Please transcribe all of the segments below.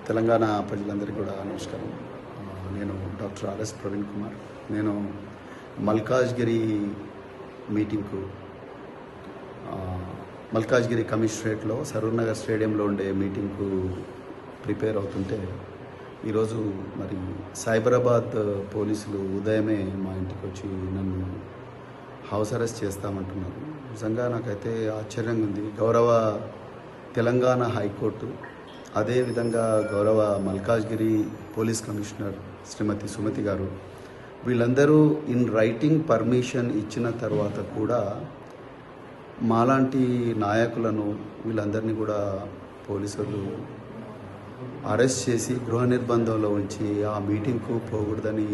తెలంగాణ ప్రజలందరికీ కూడా నమస్కారం. నేను డాక్టర్ ఆర్ఎస్ ప్రవీణ్ కుమార్. నేను మల్కాజ్గిరి మీటింగ్కు మల్కాజ్గిరి కమిషనరేట్లో సరూర్ నగర్ స్టేడియంలో ఉండే మీటింగ్కు ప్రిపేర్ అవుతుంటే ఈరోజు మరి సైబరాబాద్ పోలీసులు ఉదయమే మా ఇంటికి వచ్చి నన్ను హౌస్ అరెస్ట్ చేస్తామంటున్నారు. నిజంగా నాకైతే ఆశ్చర్యంగా ఉంది. గౌరవ తెలంగాణ హైకోర్టు, అదేవిధంగా గౌరవ మల్కాజ్గిరి పోలీస్ కమిషనర్ శ్రీమతి సుమతి గారు వీళ్ళందరూ ఇన్ రైటింగ్ పర్మిషన్ ఇచ్చిన తర్వాత కూడా మాలాంటి నాయకులను వీళ్ళందరినీ కూడా పోలీసులు అరెస్ట్ చేసి గృహ నిర్బంధంలో ఉంచి ఆ మీటింగ్కు పోకూడదని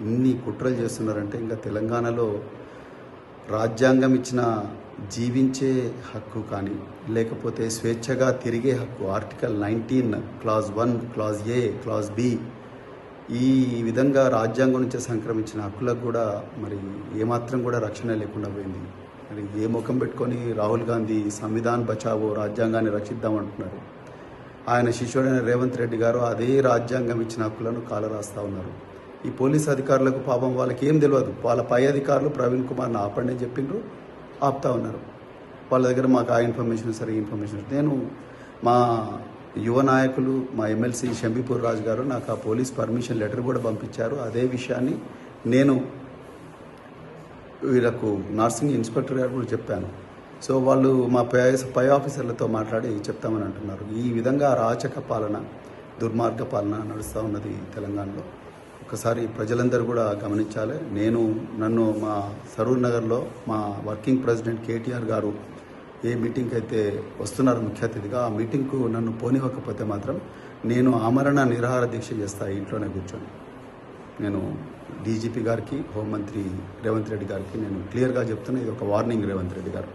ఇన్ని కుట్రలు చేస్తున్నారంటే ఇంకా తెలంగాణలో రాజ్యాంగం ఇచ్చిన జీవించే హక్కు కానీ లేకపోతే స్వేచ్ఛగా తిరిగే హక్కు article 19 clause 1 clause A clause B ఈ విధంగా రాజ్యాంగం నుంచి సంక్రమించిన హక్కులకు కూడా మరి ఏమాత్రం కూడా రక్షణ లేకుండా పోయింది. మరి ఏ ముఖం పెట్టుకొని రాహుల్ గాంధీ సంవిధాన్ బచావో రాజ్యాంగాన్ని రక్షిద్దామంటున్నారు. ఆయన శిష్యుడైన రేవంత్ రెడ్డి గారు అదే రాజ్యాంగం ఇచ్చిన హక్కులను కాలరాస్తూ ఉన్నారు. ఈ పోలీస్ అధికారులకు పాపం వాళ్ళకి ఏం తెలియదు. వాళ్ళ పై అధికారులు ప్రవీణ్ కుమార్ని ఆపండి అని చెప్పిండ్రు, ఆపుతా ఉన్నారు. వాళ్ళ దగ్గర మాకు ఆ ఇన్ఫర్మేషన్ సరే ఇన్ఫర్మేషన్. నేను మా యువ నాయకులు మా ఎమ్మెల్సీ షంబీపూర్ రాజు గారు నాకు ఆ పోలీస్ పర్మిషన్ లెటర్ కూడా పంపించారు. అదే విషయాన్ని నేను వీళ్ళకు నర్సింగ్ ఇన్స్పెక్టర్ గారు కూడా చెప్పాను. సో వాళ్ళు మా పై ఆఫీసర్లతో మాట్లాడి చెప్తామని అంటున్నారు. ఈ విధంగా అరాచక పాలన, దుర్మార్గ పాలన నడుస్తూ ఉన్నది తెలంగాణలో. ఒకసారి ప్రజలందరూ కూడా గమనించాలి. నన్ను మా సరూర్ నగర్లో మా వర్కింగ్ ప్రెసిడెంట్ కేటీఆర్ గారు ఏ మీటింగ్కి అయితే వస్తున్నారు ముఖ్య అతిథిగా, ఆ మీటింగ్కు నన్ను పోనివ్వకపోతే మాత్రం నేను ఆమరణ నిరాహార దీక్ష చేస్తా ఇంట్లోనే కూర్చొని. నేను డీజీపీ గారికి, హోంమంత్రి రేవంత్ రెడ్డి గారికి నేను క్లియర్గా చెప్తున్నా, ఇది ఒక వార్నింగ్. రేవంత్ రెడ్డి గారు,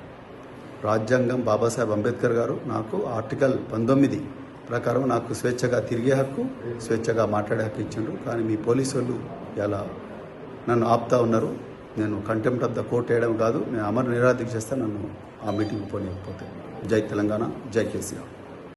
రాజ్యాంగం బాబాసాహెబ్ అంబేద్కర్ గారు నాకు ఆర్టికల్ 19 ప్రకారం నాకు స్వేచ్ఛగా తిరిగే హక్కు, స్వేచ్ఛగా మాట్లాడే హక్కు ఇచ్చిండ్రు. కానీ మీ పోలీసు వాళ్ళు ఇలా నన్ను ఆపుతా ఉన్నారు. నేను కంటెంప్ట్ ఆఫ్ ద కోర్ట్ వేయడం కాదు, నేను అమర నిరాదీక్ష చేస్తే నన్ను ఆ మీటింగ్ పోనీయకపోతే. జై తెలంగాణ, జై కేసీఆర్.